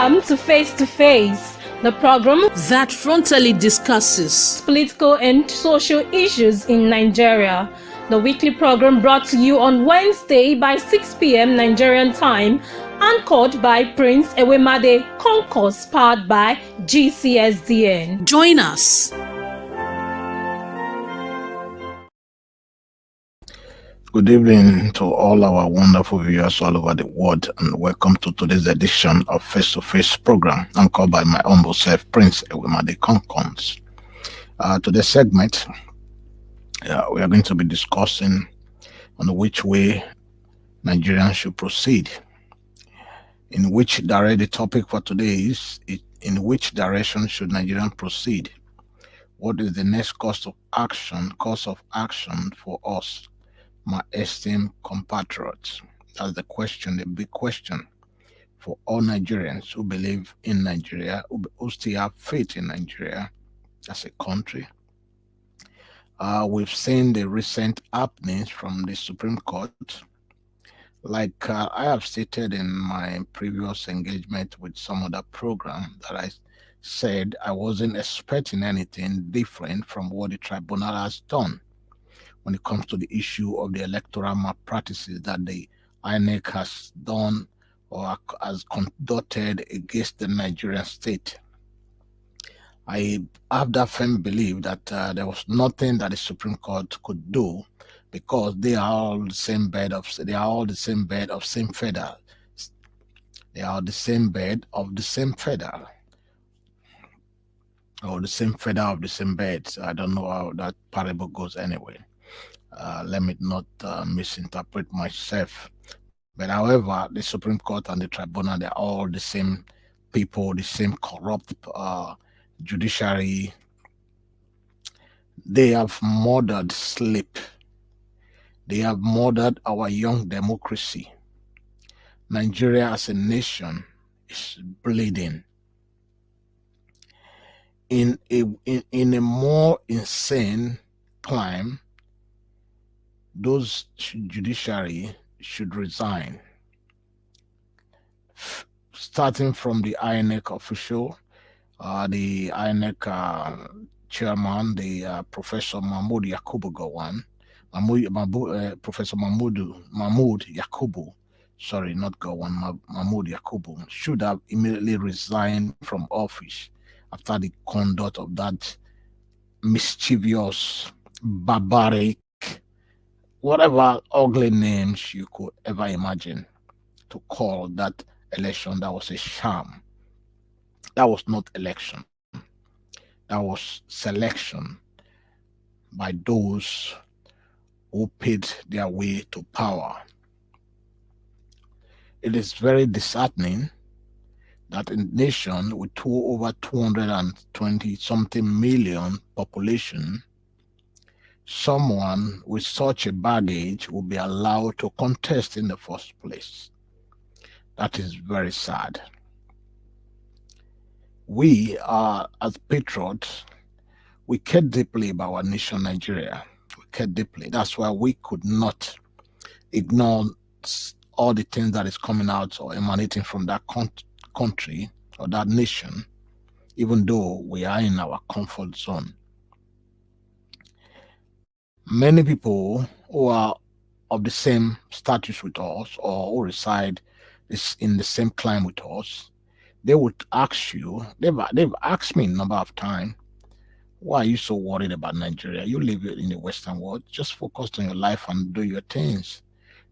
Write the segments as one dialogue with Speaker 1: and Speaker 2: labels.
Speaker 1: Welcome to Face to Face, the program
Speaker 2: that frontally discusses
Speaker 1: political and social issues in Nigeria. The weekly program brought to you on Wednesday by 6 p.m. Nigerian time, anchored by Prince Ewemade Concourse, powered by GCSDN.
Speaker 2: Join us.
Speaker 3: Good evening to all our wonderful viewers all over the world, and welcome to today's edition of Face to Face program, anchored by my humble self, Prince Ewemade Concourse. Today's segment, we are going to be discussing on which way Nigerians should proceed. The topic for today is in which direction should Nigerians proceed? What is the next course of action for us, my esteemed compatriots? That's the question, the big question for all Nigerians who believe in Nigeria, who still have faith in Nigeria as a country. We've seen the recent happenings from the Supreme Court. Like I have stated in my previous engagement with some other program, that I said I wasn't expecting anything different from what the tribunal has done when it comes to the issue of the electoral malpractices that the INEC has done or has conducted against the Nigerian state. I have that firm belief that there was nothing that the Supreme Court could do, because they are all the same bed of same feather. They are the same bed of the same feather, or the same feather of the same bed. So I don't know how that parable goes anyway. Let me not misinterpret myself. But however, the Supreme Court and the tribunal, they're all the same people, the same corrupt judiciary. They have murdered sleep. They have murdered our young democracy. Nigeria as a nation is bleeding. In a more insane climb, those judiciary should resign, starting from the INEC official, the INEC chairman, the Professor Mahmoud Yakubu Gowon, Professor Mahmoud Yakubu, sorry, not Gowon, Mahmoud Yakubu, should have immediately resigned from office after the conduct of that mischievous, barbaric, whatever ugly names you could ever imagine to call that election. That was a sham. That was not election. That was selection by those who paid their way to power. It is very disheartening that a nation with over 220 something million population, someone with such a baggage will be allowed to contest in the first place. That is very sad. We are, as patriots, we care deeply about our nation, Nigeria. We care deeply. That's why we could not ignore all the things that is coming out or emanating from that country or that nation, even though we are in our comfort zone. Many people who are of the same status with us, or who reside in the same climate with us, they would ask you, they've asked me a number of times, why are you so worried about Nigeria? You live in the Western world, just focus on your life and do your things.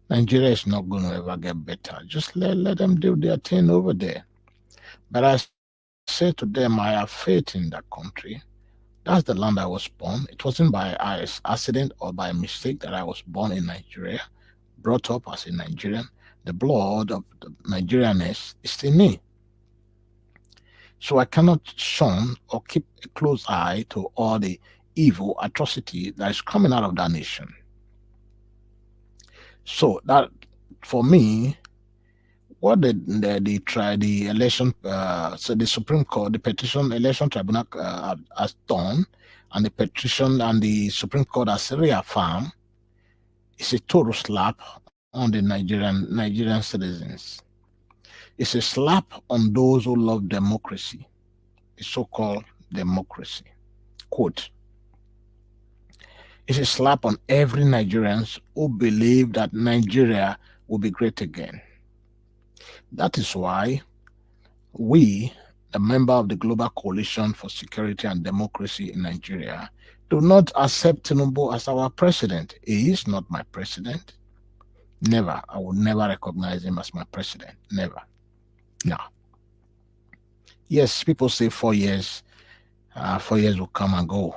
Speaker 3: Nigeria is not going to ever get better. Just let them do their thing over there. But I say to them, I have faith in that country. That's the land I was born. It wasn't by accident or by mistake that I was born in Nigeria, brought up as a Nigerian. The blood of the Nigerianness is in me. So I cannot shun or keep a close eye to all the evil atrocity that is coming out of that nation. So that, for me, what the election, so the Supreme Court, the petition election tribunal has done, and the petition and the Supreme Court has reaffirmed, is a total slap on the Nigerian citizens. It's a slap on those who love democracy, the so-called democracy. Quote, it's a slap on every Nigerian who believe that Nigeria will be great again. That is why we, the member of the Global Coalition for Security and Democracy in Nigeria, do not accept Tinubu as our president. He is not my president. Never. I will never recognize him as my president. Never. No. Yes, people say 4 years. 4 years will come and go.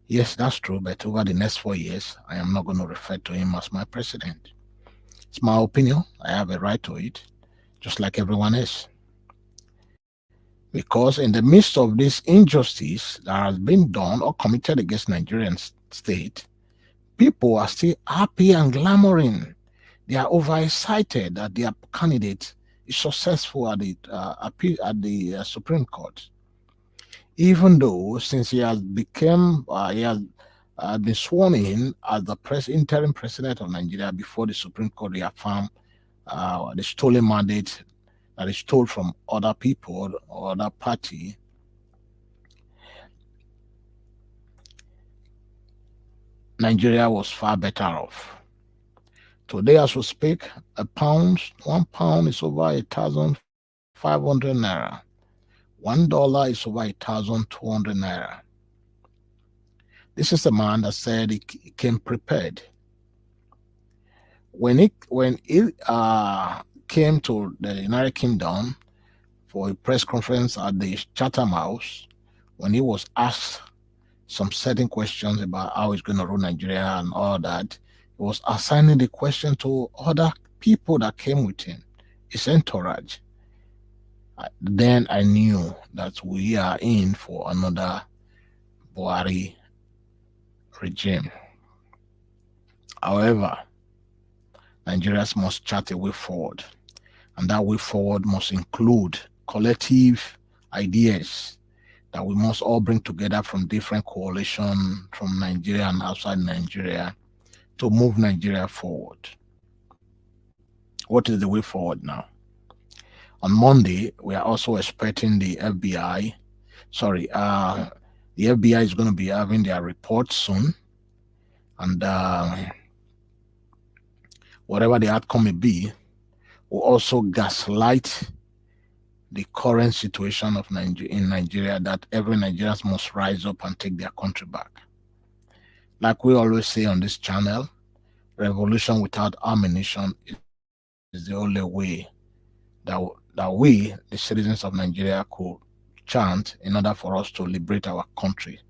Speaker 3: Yes, that's true. But over the next 4 years, I am not going to refer to him as my president. It's my opinion. I have a right to it, just like everyone else. Because in the midst of this injustice that has been done or committed against Nigerian state, people are still happy and clamoring. They are overexcited that their candidate is successful at the Supreme Court. Even though since he has been sworn in as the interim president of Nigeria before the Supreme Court reaffirmed the stolen mandate that is stole from other people or other party, Nigeria was far better off. Today, as we speak, 1 pound is over 1,500 naira. $1 is over 1,200 naira. This is a man that said he came prepared. When he came to the United Kingdom for a press conference at the Chatham House, when he was asked some certain questions about how he's going to rule Nigeria and all that, he was assigning the question to other people that came with him, his entourage. Then I knew that we are in for another Buhari regime. However, Nigerians must chart a way forward, and that way forward must include collective ideas that we must all bring together from different coalitions from Nigeria and outside Nigeria to move Nigeria forward. What is the way forward now? On Monday, we are also expecting the FBI. The FBI is going to be having their report soon, and whatever the outcome may be, will also gaslight the current situation of in Nigeria, that every Nigerian must rise up and take their country back. Like we always say on this channel, revolution without ammunition is the only way that we, the citizens of Nigeria, could chant in order for us to liberate our country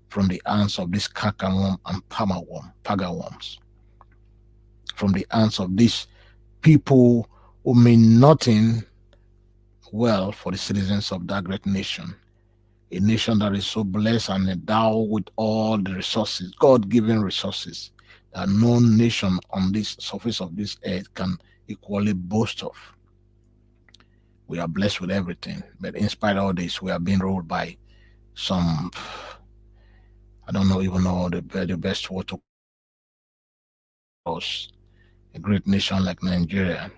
Speaker 3: from the hands of these cankerworm and pagaworms, from the hands of these people who mean nothing well for the citizens of that great nation, a nation that is so blessed and endowed with all the resources, God-given resources, that no nation on this surface of this earth can equally boast of. We are blessed with everything, but in spite of all this, we are being ruled by some, I don't even know the best word to call us, a great nation like Nigeria.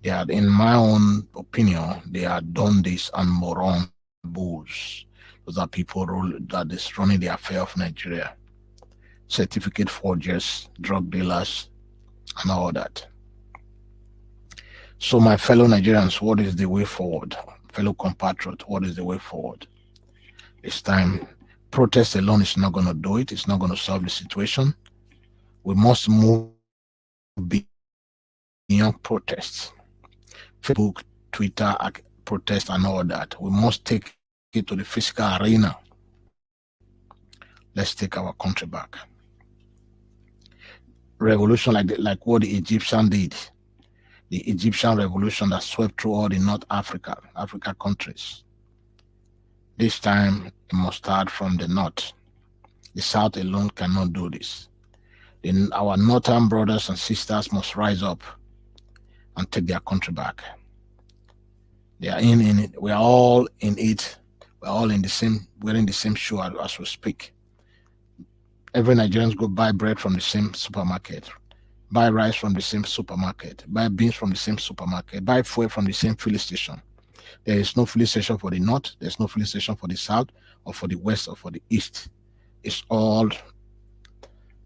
Speaker 3: They are, in my own opinion, they are done this and moron bulls. Those are people that is running the affair of Nigeria. Certificate forgers, drug dealers, and all that. So my fellow Nigerians, what is the way forward? Fellow compatriots, what is the way forward? It's time. Protest alone is not going to do it. It's not going to solve the situation. We must move beyond protests. Facebook, Twitter, protest and all that. We must take it to the physical arena. Let's take our country back. Revolution like what the Egyptian did. The Egyptian revolution that swept through all the North Africa countries. This time, it must start from the North. The South alone cannot do this. Then our Northern brothers and sisters must rise up and take their country back. They are in it. We are all in it. We're all in the same, wearing the same shoe as we speak. Every Nigerian go buy bread from the same supermarket. buy rice from the same supermarket, buy beans from the same supermarket, buy fuel from the same filling station. There is no filling station for the north, there's no filling station for the south, or for the west, or for the east. It's all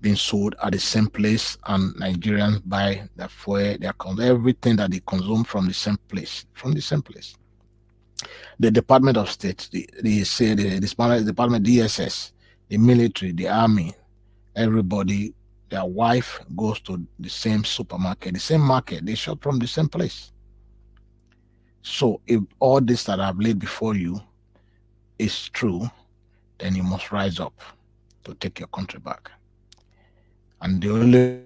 Speaker 3: being sold at the same place, and Nigerians buy their fuel, everything that they consume from the same place, The Department of State, the Department DSS, the military, the army, everybody, their wife goes to the same supermarket, the same market, they shop from the same place. So if all this that I've laid before you is true, then you must rise up to take your country back. And the only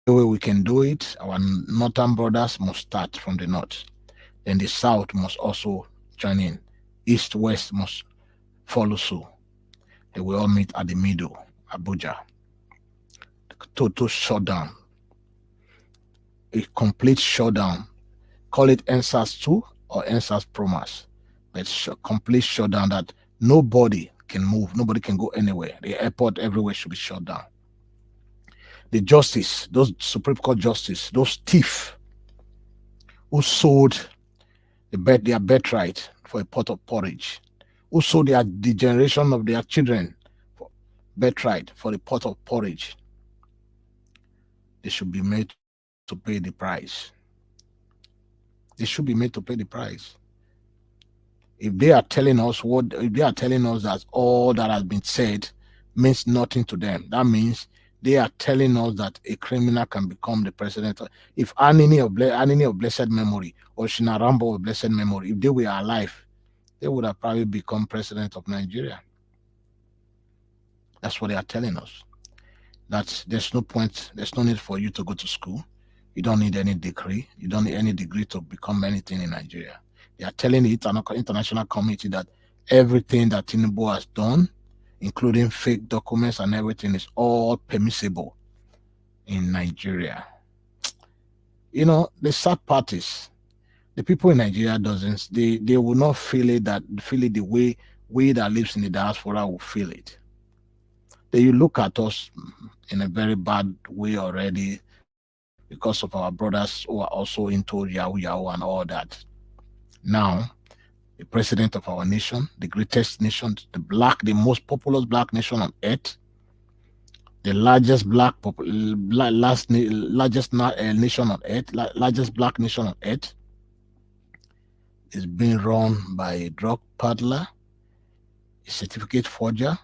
Speaker 3: way we can do it, our northern brothers must start from the north. Then the south must also join in. East, west must follow suit. They will all meet at the middle, Abuja. Total shutdown, a complete shutdown. Call it NSAS 2 or NSAS Promas. But complete shutdown that nobody can move, nobody can go anywhere. The airport everywhere should be shut down. The justice, those Supreme Court justice, those thieves who sold their birthright for a pot of porridge, who sold the generation of their children for birthright for a pot of porridge, they should be made to pay the price. They should be made to pay the price. If they are telling us that all that has been said means nothing to them, that means they are telling us that a criminal can become the president. If Anini of blessed memory or Shinarambo of blessed memory, if they were alive, they would have probably become president of Nigeria. That's what they are telling us. That there's no point, there's no need for you to go to school. You don't need any degree. You don't need any degree to become anything in Nigeria. They are telling the international community that everything that Tinubu has done, including fake documents and everything, is all permissible in Nigeria. You know, the sad part is the people in Nigeria they will not feel it the way we that lives in the diaspora will feel it. They look at us in a very bad way already because of our brothers who are also into Yahoo and all that. Now, the president of our nation, the greatest nation, the most populous black nation on earth, the largest nation on earth, largest black nation on earth, is being run by a drug peddler, a certificate forger.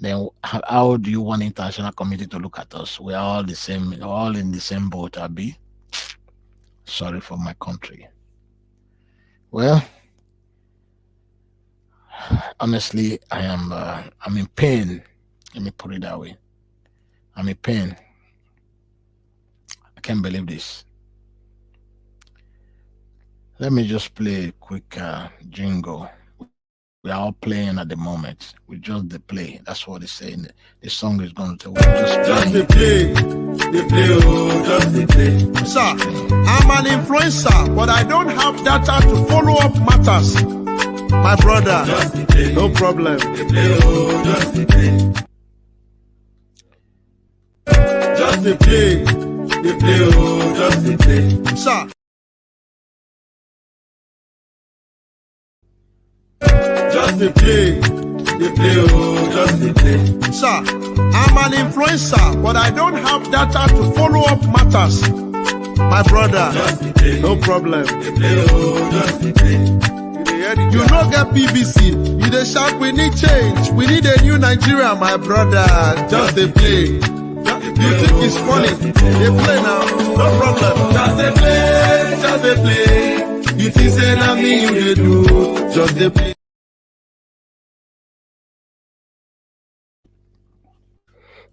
Speaker 3: Then how do you want the international community to look at us? We're all the same, we're all in the same boat, Abi. Sorry for my country. Well, honestly, I'm in pain. Let me put it that way. I'm in pain. I can't believe this. Let me just play a quick jingle. We are all playing at the moment. We just the play. That's what they say. The song is going to just
Speaker 4: the play. The play, oh, just the play. Sir, I'm an influencer, but I don't have data to follow up matters. My brother, just the play. No problem. The play, oh, just the play. Just the play. The play, oh, just the play. Sir. Just the play, oh, just the play. Sir, I'm an influencer, but I don't have data to follow up matters. My brother, just the play. No problem. The play, oh, just the play. You no get BBC, you dey shout we need change, we need a new Nigeria, my brother. Just the play. You think it's funny? They play now, no problem. Just the play, just the play. You think say na me you dey do, just the play.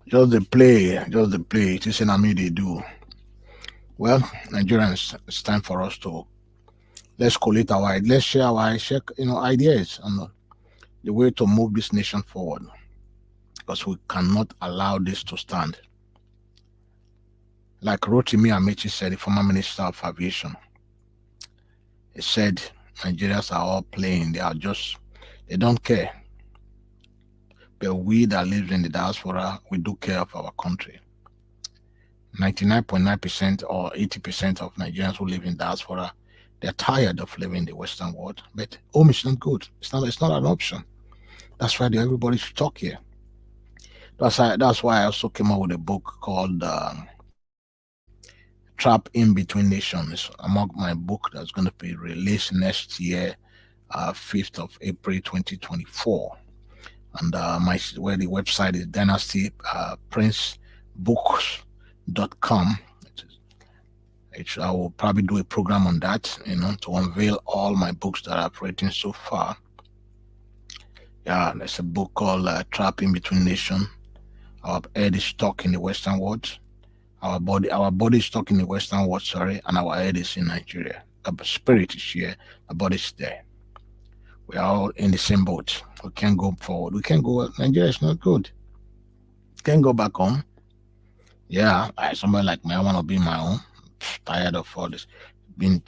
Speaker 3: Just the play. It is in me they do. Well, Nigerians, it's time for us to let's collate let's share our ideas on the way to move this nation forward, because we cannot allow this to stand. Like Rotimi Amechi said, the former Minister of Aviation, he said Nigerians are all playing. They don't care. But we that live in the diaspora, we do care of our country. 99.9% or 80% of Nigerians who live in diaspora, they're tired of living in the Western world. But home is not good. It's not an option. That's why everybody should talk here. That's why I also came out with a book called Trap in Between Nations, among my book that's going to be released next year, 5th of April 2024. And where the website is dynastyprincebooks.com. I will probably do a program on that, to unveil all my books that I've written so far. Yeah, there's a book called Trap in Between Nations. Our head is stuck in the Western world. Our body is stuck in the Western world, and our head is in Nigeria. The spirit is here, the body is there. We are all in the same boat. We can't go forward. We can't go. Nigeria is not good. Can't go back home. Yeah, somebody like me, I want to be my own. Tired of all this. Been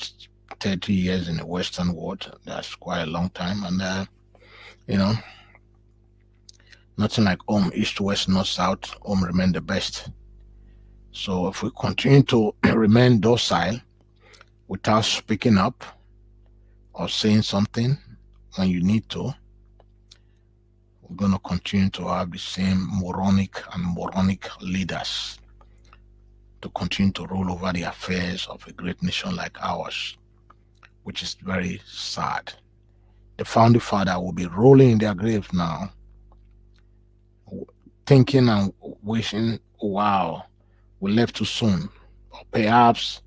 Speaker 3: 30 years in the Western world. That's quite a long time. And, nothing like home, east, west, north, south. Home remain the best. So if we continue to remain docile without speaking up or saying something when you need to, we're going to continue to have the same moronic leaders to continue to rule over the affairs of a great nation like ours, which is very sad. The founding father will be rolling in their graves now, thinking and wishing, wow, we left too soon. Or perhaps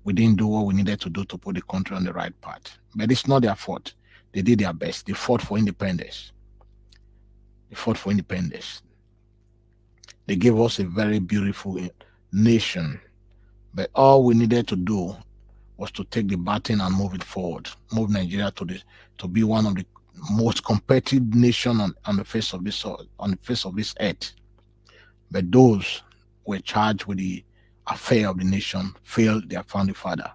Speaker 3: we didn't do what we needed to do to put the country on the right path. But it's not their fault. They did their best. They fought for independence. They gave us a very beautiful nation. But all we needed to do was to take the baton and move it forward. Move Nigeria to be one of the most competitive nation on the face of this earth. But those who were charged with the affair of the nation failed their founding father,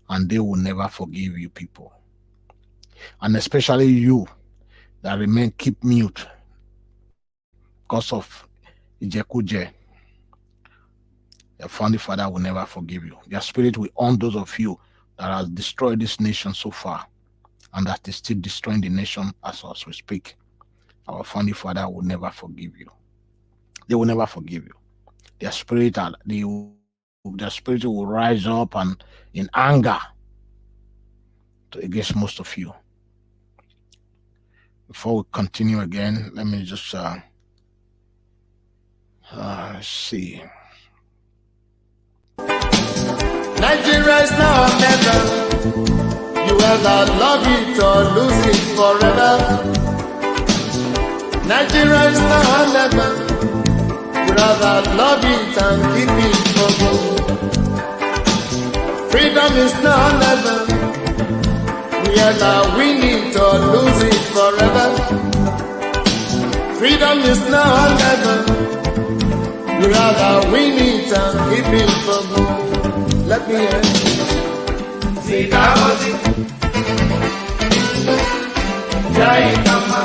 Speaker 3: and they will never forgive you people. And especially you that remain keep mute because of Ijekuje. Your founding father will never forgive you. Their spirit will haunt those of you that has destroyed this nation so far, and that is still destroying the nation as we speak. Our founding father will never forgive you. They will never forgive you. Their spirit will rise up and in anger against most of you. Before we continue again, let me just see.
Speaker 5: Nigeria is now or never. You either love it or lose it forever. Nigeria is now or never. You rather love it and keep it for good. Freedom is now or never. We either win it or lose it forever. Freedom is now or never. You rather win it and keep it for good. Let me hear. Sikawati, Jai Kama.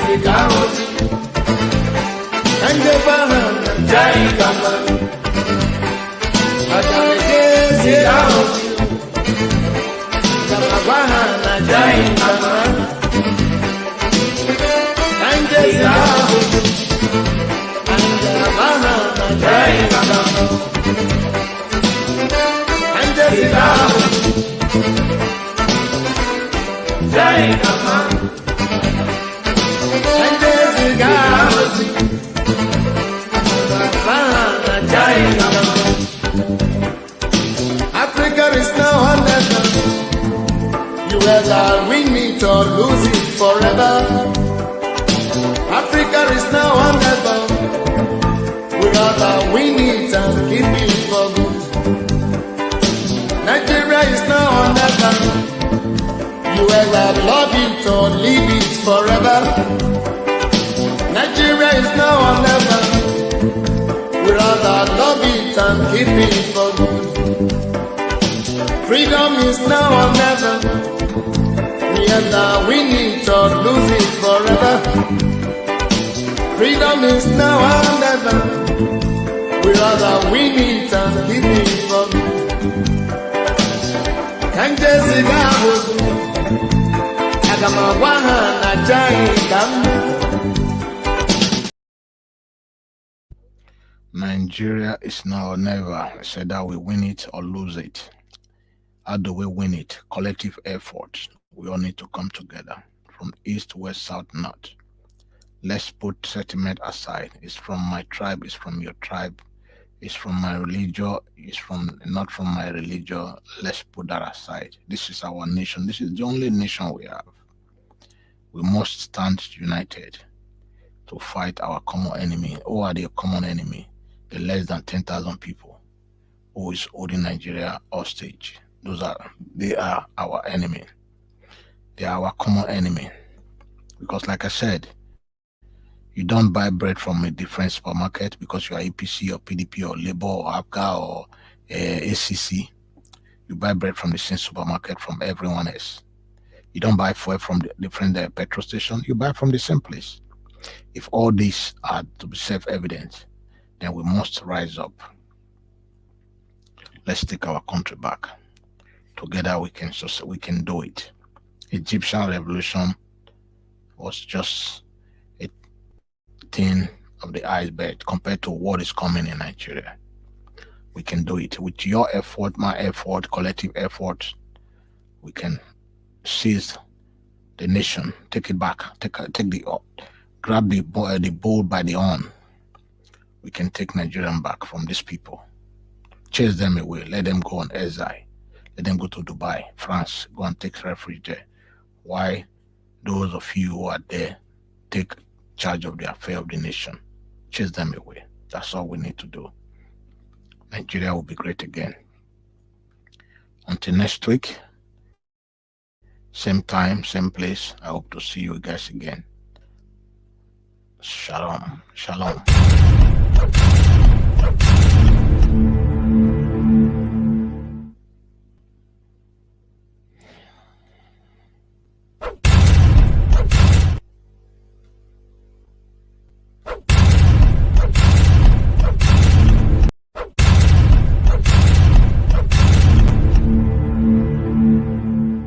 Speaker 5: Sikawati, Anjabana, Jai Kama. Ajaleke, Sikawati, Jamabana, Jai Kama. Anjabana, Anjabana, Jai Kama. Jai Kama, Jai Kama. Africa is now or never. You either win it or lose it forever. Africa is now or never. We rather win it and keep it for good. Nigeria is now or never. You either love it or leave it forever. Nigeria is now or never. We rather love it and keep it for good. Freedom is now or never. We either win it or lose it forever. Freedom is now or never. We rather win it and keep it from you. Can't just see
Speaker 3: Nigeria is now or never. I said that we win it or lose it. How do we win it? Collective effort. We all need to come together from east, west, south, north. Let's put sentiment aside. It's from my tribe, it's from your tribe, it's from my religion, it's from not from my religion. Let's put that aside. This is our nation. This is the only nation we have. We must stand united to fight our common enemy. Who are the common enemy? The less than 10,000 people who is holding Nigeria hostage. They are our enemy. They are our common enemy. Because like I said, you don't buy bread from a different supermarket because you are APC or PDP or Labour or APGA or ACC. You buy bread from the same supermarket from everyone else. You don't buy fuel from the different petrol station. You buy from the same place. If all these are to be self-evident, then we must rise up. Let's take our country back. Together we can do it. Egyptian revolution was just a thing of the iceberg compared to what is coming in Nigeria. We can do it. With your effort, my effort, collective effort, we can seize the nation, take it back, grab the bull by the horn. We can take Nigerian back from these people, chase them away, let them go on exile, let them go to Dubai, France, go and take refuge there. Why those of you who are there take charge of the affair of the nation, chase them away. That's all we need to do. Nigeria will be great again. Until next week, same time, same place. I hope to see you guys again. Shalom. Shalom.